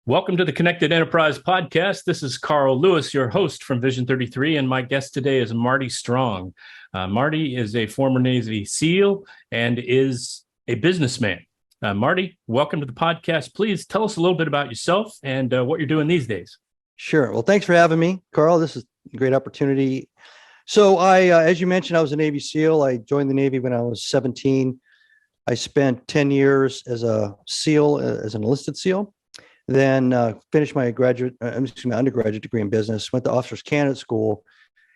Welcome to the Connected Enterprise Podcast. This is Carl Lewis, your host from Vision33, and my guest today is Marty Strong. Marty is a former Navy SEAL and is a businessman. Marty, welcome to the podcast. Please tell us a little bit about yourself and what you're doing these days. Sure. Well, thanks for having me, Carl. This is a great opportunity. So as you mentioned, I was a Navy SEAL. I joined the Navy when I was 17. I spent 10 years as a SEAL, as an enlisted SEAL. Then finished my undergraduate degree in business, went to Officers Candidate School,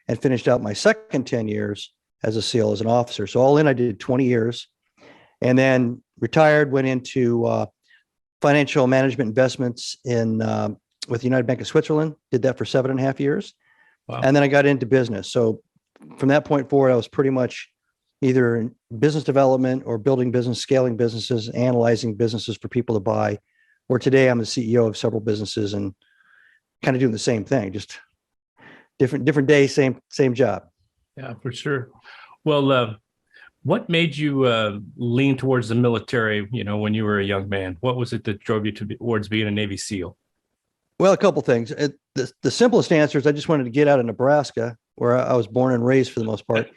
and finished out my second 10 years as a SEAL, as an officer. So all in, I did 20 years, and then retired, went into financial management investments with the United Bank of Switzerland, did that for 7.5 years. Wow. And then I got into business. So from that point forward, I was pretty much either in business development or building business, scaling businesses, analyzing businesses for people to buy. Or today I'm the CEO of several businesses and kind of doing the same thing, just different day, same job. Yeah, for sure. Well, what made you lean towards the military, when you were a young man? What was it that drove you towards being a Navy SEAL? Well, a couple things. The simplest answer is I just wanted to get out of Nebraska, where I was born and raised for the most part.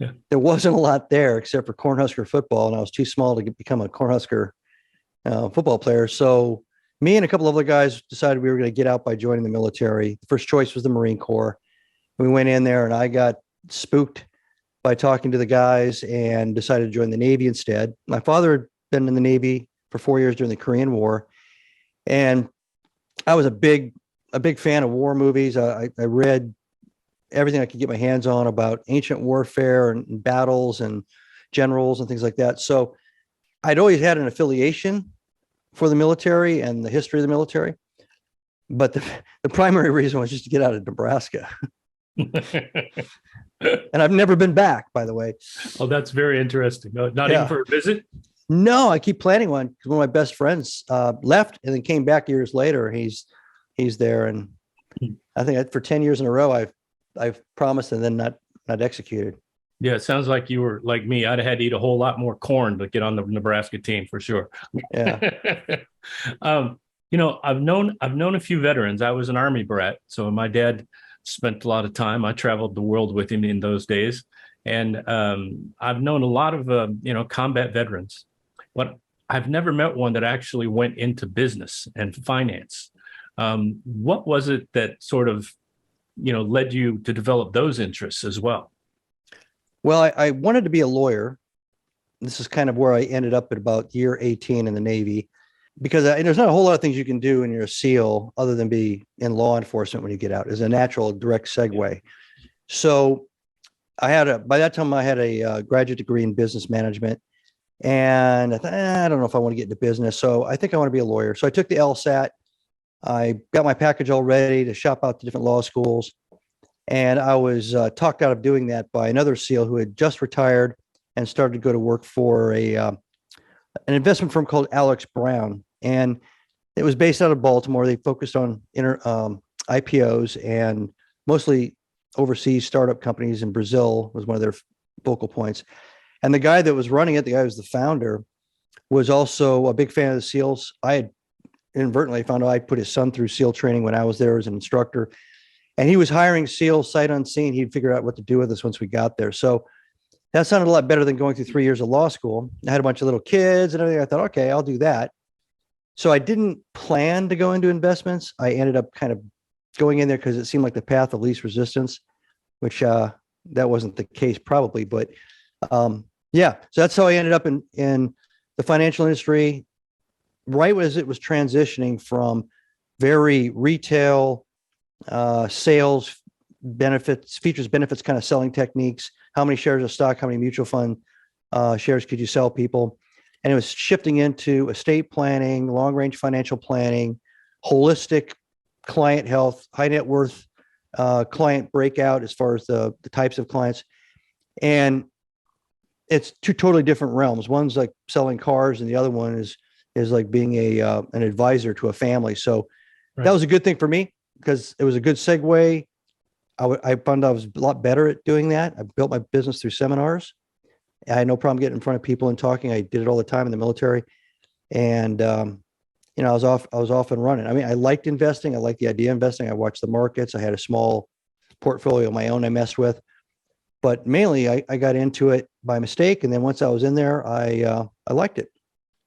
Yeah. There wasn't a lot there except for Cornhusker football, and I was too small to become a Cornhusker football player. So me and a couple of other guys decided we were going to get out by joining the military. The first choice was the Marine Corps. We went in there and I got spooked by talking to the guys and decided to join the Navy instead. My father had been in the Navy for 4 years during the Korean War. And I was a big fan of war movies. I read everything I could get my hands on about ancient warfare and battles and generals and things like that. So I'd always had an affiliation for the military and the history of the military, but the primary reason was just to get out of Nebraska. And I've never been back, by the way. Oh, that's very interesting. Not even for a visit? No, I keep planning one because one of my best friends left and then came back years later. He's there, and I think for 10 years in a row, I've promised and then not executed. Yeah, it sounds like you were like me. I'd have had to eat a whole lot more corn to get on the Nebraska team for sure. Yeah. I've known a few veterans. I was an Army brat, so my dad spent a lot of time. I traveled the world with him in those days, and I've known a lot of combat veterans, but I've never met one that actually went into business and finance. What was it that sort of led you to develop those interests as well? Well, I wanted to be a lawyer. This is kind of where I ended up at about year 18 in the Navy, because there's not a whole lot of things you can do when you're a SEAL other than be in law enforcement when you get out. It's a natural, direct segue. So by that time I had a graduate degree in business management, and I thought, I don't know if I want to get into business. So I think I want to be a lawyer. So I took the LSAT. I got my package all ready to shop out to different law schools. And I was talked out of doing that by another SEAL who had just retired and started to go to work for an investment firm called Alex Brown. And it was based out of Baltimore. They focused on IPOs and mostly overseas startup companies. In Brazil was one of their focal points. And the guy that was running it, the guy who was the founder, was also a big fan of the SEALs. I had inadvertently found out I put his son through SEAL training when I was there as an instructor. And he was hiring SEALs sight unseen. He'd figure out what to do with us once we got there. So that sounded a lot better than going through 3 years of law school. I had a bunch of little kids and everything. I thought, okay, I'll do that. So I didn't plan to go into investments. I ended up kind of going in there because it seemed like the path of least resistance, which that wasn't the case probably. But so that's how I ended up in the financial industry, right as it was transitioning from very retail, sales, benefits, features, benefits kind of selling techniques. How many shares of stock, how many mutual fund shares could you sell people? And it was shifting into estate planning, long range financial planning, holistic client health, high net worth client breakout as far as the types of clients. And it's two totally different realms. One's like selling cars and the other one is like being an advisor to a family. So That was a good thing for me because it was a good segue. I found I was a lot better at doing that. I built my business through seminars. I had no problem getting in front of people and talking. I did it all the time in the military. And I was off and running. I mean, I liked investing. I liked the idea of investing. I watched the markets. I had a small portfolio of my own I messed with, but mainly I got into it by mistake. And then once I was in there, I liked it.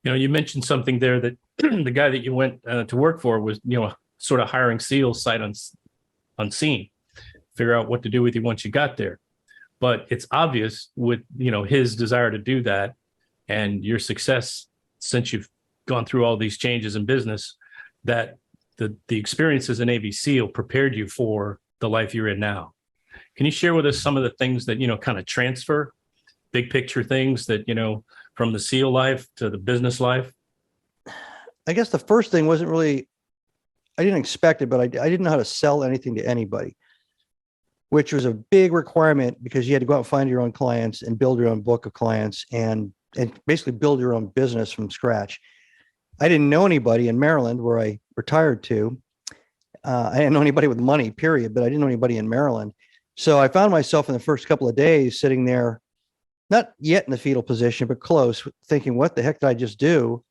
You mentioned something there that the guy that you went to work for was, sort of hiring SEALs sight unseen, figure out what to do with you once you got there. But it's obvious with, his desire to do that and your success since you've gone through all these changes in business, that the experience as a Navy SEAL prepared you for the life you're in now. Can you share with us some of the things that, kind of transfer, big picture things that, from the SEAL life to the business life? I guess the first thing wasn't really, I didn't expect it, but I didn't know how to sell anything to anybody, which was a big requirement because you had to go out and find your own clients and build your own book of clients and basically build your own business from scratch. I didn't know anybody in Maryland where I retired to. I didn't know anybody with money, period, but I didn't know anybody in Maryland. So I found myself in the first couple of days sitting there, not yet in the fetal position, but close, thinking, what the heck did I just do?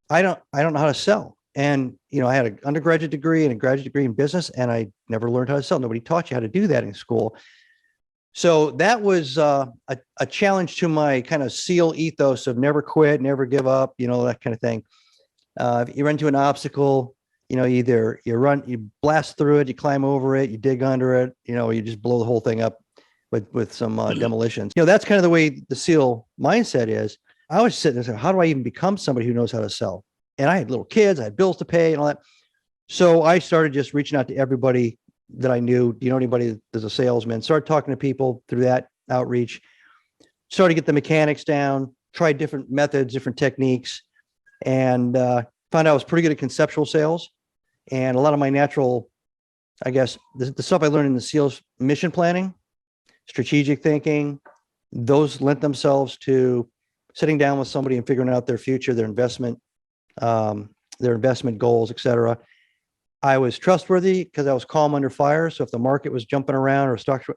I don't know how to sell. And, I had an undergraduate degree and a graduate degree in business, and I never learned how to sell. Nobody taught you how to do that in school. So that was a challenge to my kind of SEAL ethos of never quit, never give up, that kind of thing. If you run into an obstacle, either you blast through it, you climb over it, you dig under it, you just blow the whole thing up with some demolitions. That's kind of the way the SEAL mindset is. I was sitting there saying, how do I even become somebody who knows how to sell? And I had little kids, I had bills to pay and all that. So I started just reaching out to everybody that I knew. Do you know anybody that's a salesman? Started talking to people through that outreach, started to get the mechanics down, tried different methods, different techniques, and found out I was pretty good at conceptual sales. And a lot of my natural, I guess, the stuff I learned in the SEALs, mission planning, strategic thinking, those lent themselves to sitting down with somebody and figuring out their future, their investment goals, et cetera. I was trustworthy because I was calm under fire. So if the market was jumping around or stocks,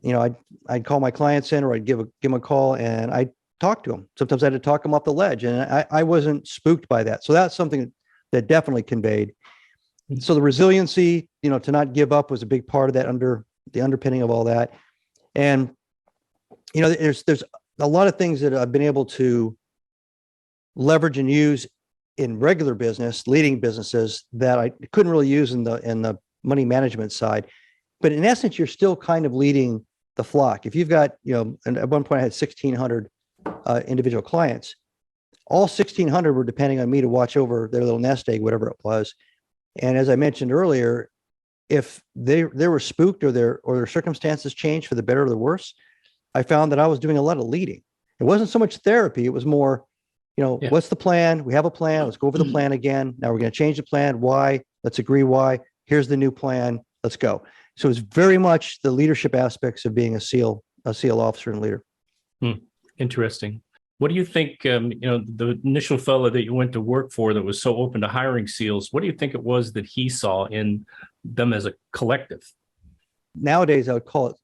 I'd call my clients in, or I'd give them a call and I'd talk to them. Sometimes I had to talk them off the ledge, and I wasn't spooked by that. So that's something that definitely conveyed. So the resiliency, to not give up was a big part of that, the underpinning of all that. And, there's a lot of things that I've been able to leverage and use in regular business, leading businesses, that I couldn't really use in the money management side. But in essence, you're still kind of leading the flock. If you've got, and at one point I had 1,600 individual clients, all 1,600 were depending on me to watch over their little nest egg, whatever it was. And as I mentioned earlier, if they were spooked or their circumstances changed for the better or the worse, I found that I was doing a lot of leading. It wasn't so much therapy. It was more, What's the plan? We have a plan. Let's go over the plan again. Now we're going to change the plan. Why? Let's agree why. Here's the new plan. Let's go. So it's very much the leadership aspects of being a SEAL officer and leader. Interesting. What do you think, the initial fellow that you went to work for that was so open to hiring SEALs, what do you think it was that he saw in them as a collective? Nowadays, I would call it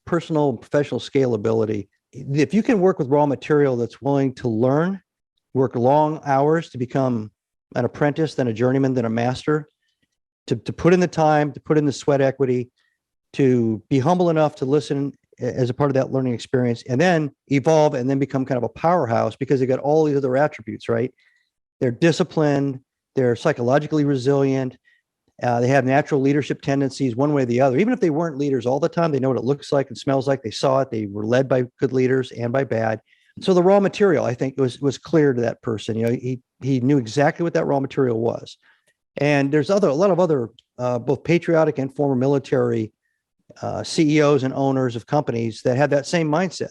personal and professional scalability. If you can work with raw material that's willing to learn, work long hours to become an apprentice, then a journeyman, then a master, to put in the time, to put in the sweat equity, to be humble enough to listen as a part of that learning experience, and then evolve and then become kind of a powerhouse because they got all these other attributes, right? They're disciplined, they're psychologically resilient, they have natural leadership tendencies one way or the other. Even if they weren't leaders all the time, they know what it looks like and smells like. They saw it. They were led by good leaders and by bad. So the raw material, I think, was clear to that person. He knew exactly what that raw material was. And there's a lot of other, both patriotic and former military CEOs and owners of companies that have that same mindset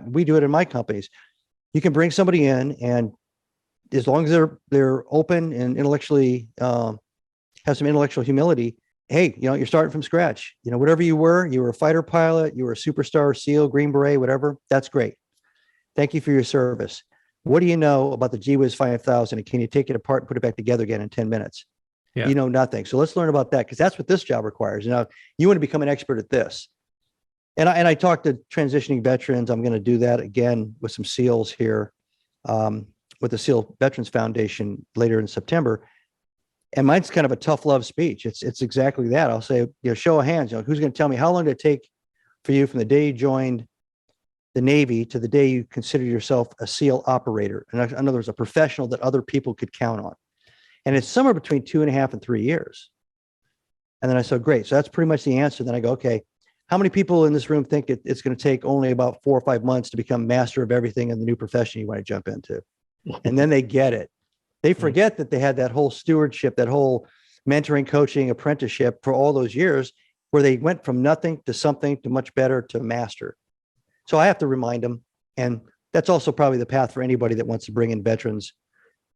we do it in my companies. You can bring somebody in, and as long as they're open and intellectually have some intellectual humility, hey, you're starting from scratch. Whatever you were a fighter pilot, you were a superstar SEAL, Green Beret, whatever. That's great. Thank you for your service. What do you know about the GWIZ 5000? And can you take it apart and put it back together again in 10 minutes? Yeah. You know nothing. So let's learn about that, because that's what this job requires. You want to become an expert at this. And I talk to transitioning veterans. I'm going to do that again with some SEALs here. with the SEAL Veterans Foundation later in September. And mine's kind of a tough love speech. It's exactly that. I'll say, show of hands, who's going to tell me how long did it take for you from the day you joined the Navy to the day you consider yourself a SEAL operator? In other words, a professional that other people could count on. And it's somewhere between 2.5 and 3 years. And then I said, great. So that's pretty much the answer. Then I go, okay, how many people in this room think it's going to take only about 4 or 5 months to become master of everything in the new profession you want to jump into? And then they get it. They forget that they had that whole stewardship, that whole mentoring, coaching, apprenticeship for all those years where they went from nothing to something to much better to master. So I have to remind them. And that's also probably the path for anybody that wants to bring in veterans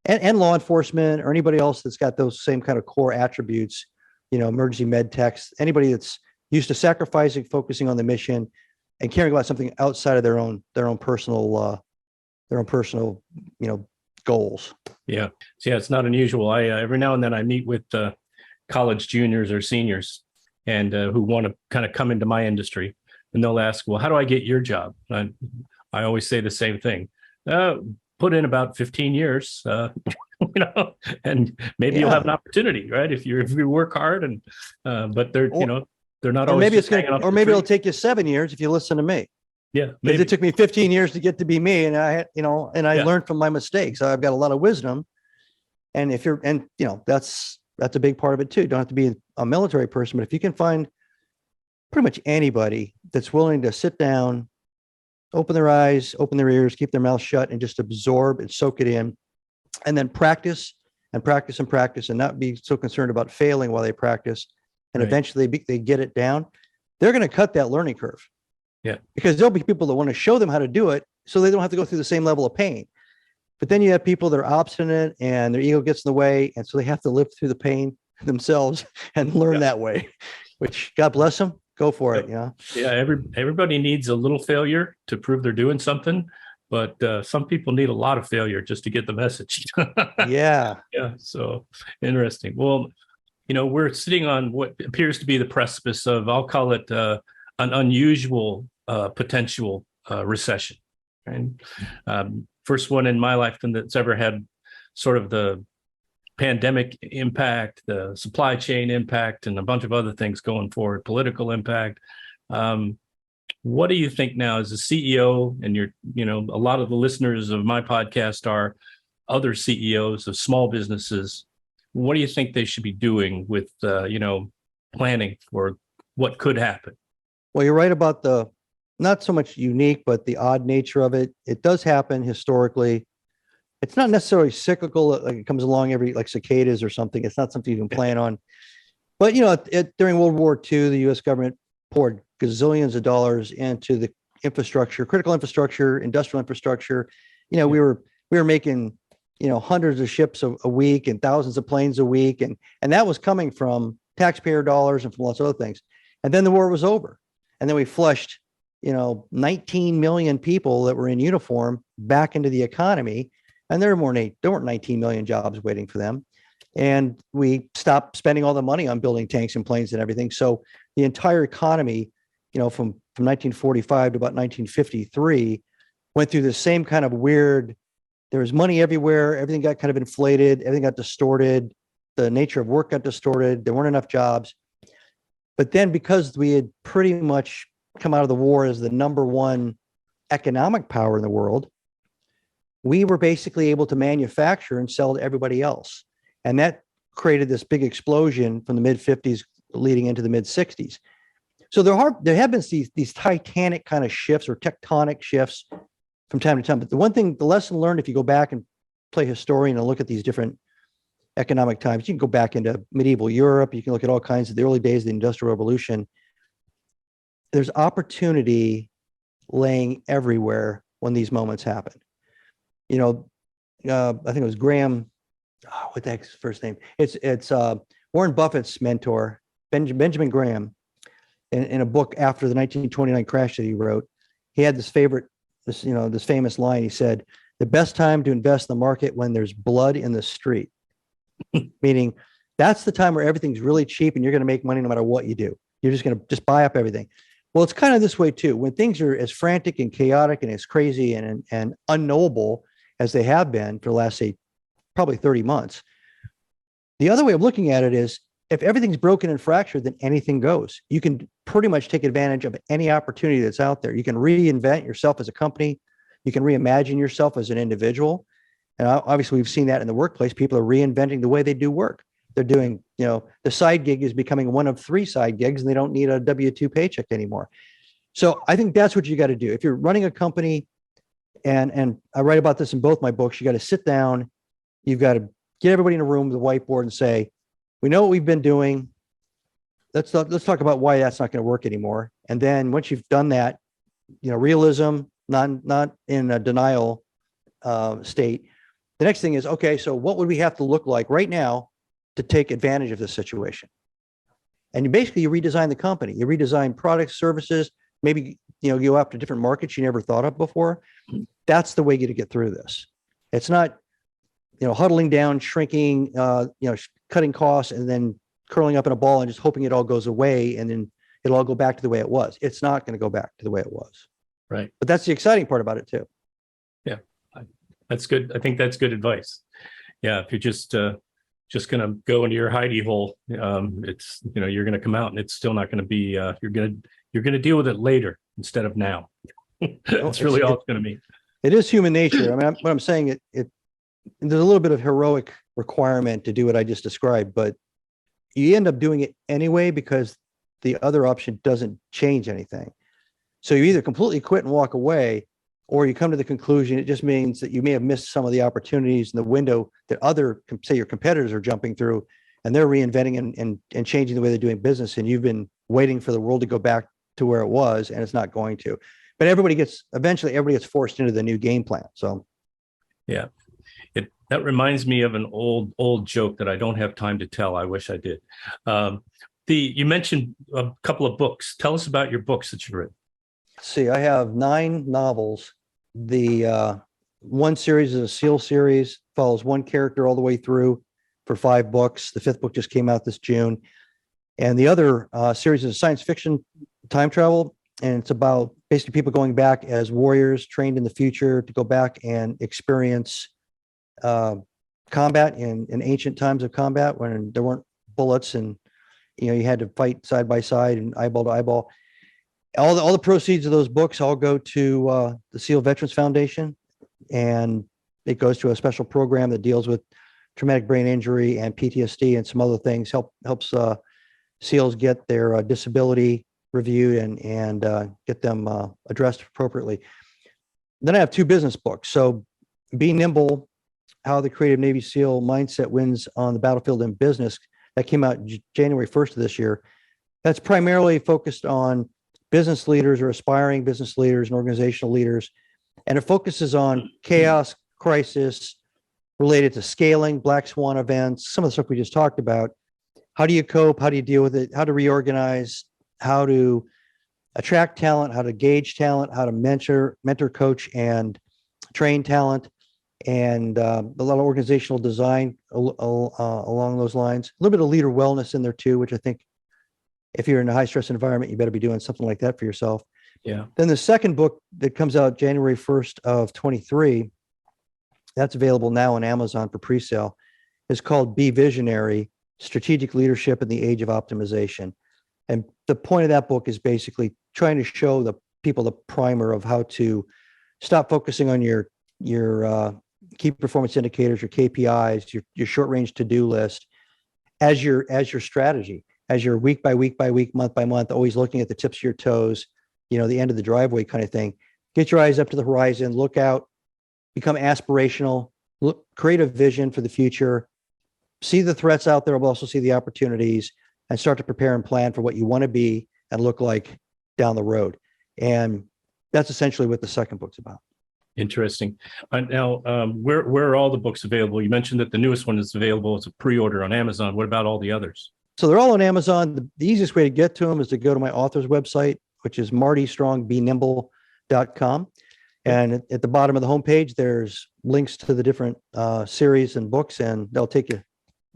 and law enforcement or anybody else that's got those same kind of core attributes, emergency med techs, anybody that's used to sacrificing, focusing on the mission and caring about something outside of their own personal, goals. Yeah. So yeah, it's not unusual. I every now and then I meet with college juniors or seniors and who want to kind of come into my industry, and they'll ask, well, how do I get your job? And I always say the same thing. Put in about 15 years, and maybe you'll have an opportunity, right? If you work hard and, but they're not always. Maybe it'll take you 7 years if you listen to me. Yeah, because it took me 15 years to get to be me, and I learned from my mistakes. I've got a lot of wisdom, and that's a big part of it too. Don't have to be a military person, but if you can find pretty much anybody that's willing to sit down, open their eyes, open their ears, keep their mouth shut, and just absorb and soak it in, and then practice and practice and practice, and not be so concerned about failing while they practice, and eventually they get it down. They're going to cut that learning curve. Yeah, because there'll be people that want to show them how to do it so they don't have to go through the same level of pain. But then you have people that are obstinate and their ego gets in the way. And so they have to live through the pain themselves and learn that way, which God bless them. Go for it. Yeah. Everybody needs a little failure to prove they're doing something, but some people need a lot of failure just to get the message. Yeah. So interesting. Well, we're sitting on what appears to be the precipice of, I'll call it an unusual potential recession. And first one in my lifetime that's ever had sort of the pandemic impact, the supply chain impact, and a bunch of other things going forward, political impact. What do you think now as a CEO, and a lot of the listeners of my podcast are other CEOs of small businesses? What do you think they should be doing with, planning for what could happen? Well, you're right about the not so much unique, but the odd nature of it. It does happen historically. It's not necessarily cyclical, like it comes along like cicadas or something. It's not something you can plan on. But, during World War II, the U.S. government poured gazillions of dollars into the infrastructure, critical infrastructure, industrial infrastructure. We were making, hundreds of ships a week and thousands of planes a week. And that was coming from taxpayer dollars and from lots of other things. And then the war was over. And then we flushed, 19 million people that were in uniform back into the economy. And there weren't 19 million jobs waiting for them. And we stopped spending all the money on building tanks and planes and everything. So the entire economy, from 1945 to about 1953, went through the same kind of weird, there was money everywhere. Everything got kind of inflated. Everything got distorted. The nature of work got distorted. There weren't enough jobs. But then because we had pretty much come out of the war as the number one economic power in the world, we were basically able to manufacture and sell to everybody else. And that created this big explosion from the mid 50s leading into the mid 60s. So there have been these titanic kind of shifts or tectonic shifts from time to time. But the lesson learned, if you go back and play historian and look at these different economic times, you can go back into medieval Europe, you can look at all kinds of the early days of the Industrial Revolution. There's opportunity laying everywhere when these moments happen. I think it was Graham, what the heck's his first name? It's Warren Buffett's mentor, Benjamin Graham, in a book after the 1929 crash that he wrote. He had this famous line. He said, "The best time to invest in the market when there's blood in the street," meaning that's the time where everything's really cheap and you're going to make money no matter what you do. You're just going to buy up everything. Well, it's kind of this way too. When things are as frantic and chaotic and as crazy and unknowable as they have been for the last, say, probably 30 months. The other way of looking at it is if everything's broken and fractured, then anything goes. You can pretty much take advantage of any opportunity that's out there. You can reinvent yourself as a company. You can reimagine yourself as an individual. And obviously, we've seen that in the workplace. People are reinventing the way they do work. They're doing, the side gig is becoming one of 3 side gigs, and they don't need a W-2 paycheck anymore. So I think that's what you got to do. If you're running a company, and I write about this in both my books, you got to sit down. You've got to get everybody in a room with a whiteboard and say, we know what we've been doing. Let's talk about why that's not going to work anymore. And then once you've done that, realism, not in a denial state. The next thing is, okay, so what would we have to look like right now to take advantage of this situation? And you redesign the company. You redesign products, services, maybe, you go after different markets you never thought of before. That's the way to get through this. It's not, huddling down, shrinking, cutting costs, and then curling up in a ball and just hoping it all goes away and then it'll all go back to the way it was. It's not going to go back to the way it was. Right. But that's the exciting part about it too. Yeah, that's good. I think that's good advice. Yeah, if you're just going to go into your hidey hole, it's, you're going to come out and it's still not going to be, you're going to deal with it later instead of now. That's really all it's going to mean. It is human nature. I mean, what I'm saying, there's a little bit of heroic requirement to do what I just described, but you end up doing it anyway because the other option doesn't change anything. So you either completely quit and walk away, or you come to the conclusion it just means that you may have missed some of the opportunities in the window that say your competitors are jumping through, and they're reinventing and changing the way they're doing business, and you've been waiting for the world to go back to where it was, and it's not going to. But eventually everybody gets forced into the new game plan. So yeah. That reminds me of an old joke that I don't have time to tell. I wish I did. You mentioned a couple of books. Tell us about your books that you've written. Let's see, I have 9 novels. The one series is a SEAL series, follows one character all the way through for 5 books. The 5th book just came out this June. And the other series is science fiction time travel. And it's about basically people going back as warriors trained in the future to go back and experience combat in ancient times of combat when there weren't bullets and you had to fight side by side and eyeball to eyeball. All the proceeds of those books all go to the SEAL Veterans Foundation, and it goes to a special program that deals with traumatic brain injury and PTSD and some other things. Helps SEALs get their disability reviewed and get them addressed appropriately. Then I have 2 business books. So Be Nimble, How the Creative Navy SEAL Mindset Wins on the Battlefield in Business, that came out January 1st of this year. That's primarily focused on business leaders or aspiring business leaders and organizational leaders. And it focuses on chaos, crisis related to scaling, black swan events, some of the stuff we just talked about. How do you cope? How do you deal with it? How to reorganize, how to attract talent, how to gauge talent, how to mentor, coach, and train talent, and a lot of organizational design along those lines. A little bit of leader wellness in there too, which I think if you're in a high stress environment, you better be doing something like that for yourself. Yeah. Then the second book that comes out January 1st of 23, that's available now on Amazon for pre-sale, is called Be Visionary: Strategic Leadership in the Age of Optimization. And the point of that book is basically trying to show the people the primer of how to stop focusing on your key performance indicators, your KPIs, your short range to-do list as your strategy, as your week by week, month by month, always looking at the tips of your toes, the end of the driveway kind of thing. Get your eyes up to the horizon, look out, become aspirational, create a vision for the future, see the threats out there, but also see the opportunities, and start to prepare and plan for what you want to be and look like down the road. And that's essentially what the second book's about. Interesting. Now, where are all the books available? You mentioned that the newest one is available as a pre-order on Amazon. What about all the others? So they're all on Amazon. The easiest way to get to them is to go to my author's website, which is martystrongbenimble.com. And at the bottom of the homepage, there's links to the different series and books, and they'll take you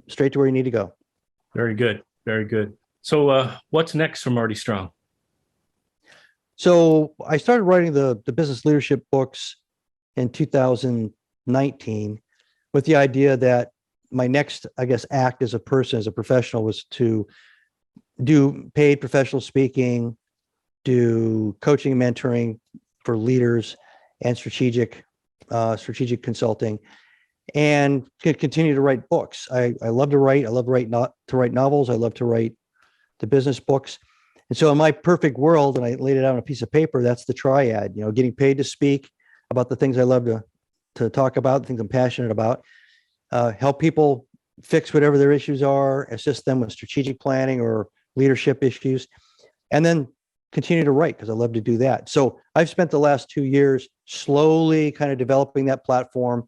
straight to where you need to go. Very good. Very good. So what's next for Marty Strong? So I started writing the business leadership books in 2000, 19 with the idea that my next, I guess, act as a person, as a professional, was to do paid professional speaking, do coaching and mentoring for leaders, and strategic consulting, and continue to write books. I love to write. I love to write novels. I love to write the business books. And so in my perfect world, and I laid it out on a piece of paper, that's the triad, getting paid to speak about the things I love to talk about, the things I'm passionate about, help people fix whatever their issues are, assist them with strategic planning or leadership issues, and then continue to write because I love to do that. So I've spent the last 2 years slowly kind of developing that platform,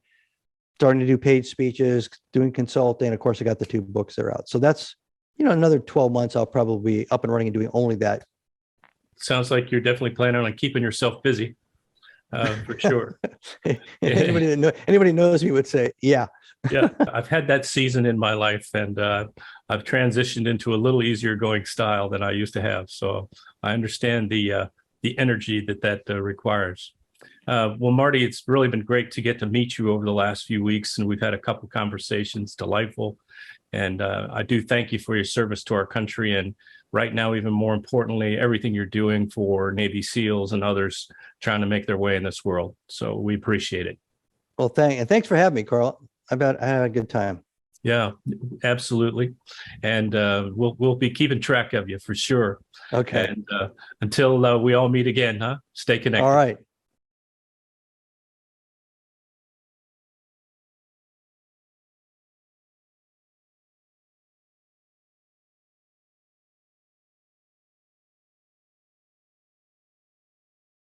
starting to do paid speeches, doing consulting. Of course, I got the 2 books that are out. So that's, another 12 months, I'll probably be up and running and doing only that. Sounds like you're definitely planning on keeping yourself busy, for sure. Anybody knows me would say, yeah. Yeah, I've had that season in my life, and I've transitioned into a little easier going style than I used to have. So I understand the energy that requires. Well, Marty, it's really been great to get to meet you over the last few weeks, and we've had a couple conversations, delightful. And I do thank you for your service to our country, and right now, even more importantly, everything you're doing for Navy SEALs and others trying to make their way in this world. So we appreciate it. Well, thanks for having me, Carl. I had a good time. Yeah, absolutely. And we'll be keeping track of you for sure. Okay. And until we all meet again, Stay connected. All right.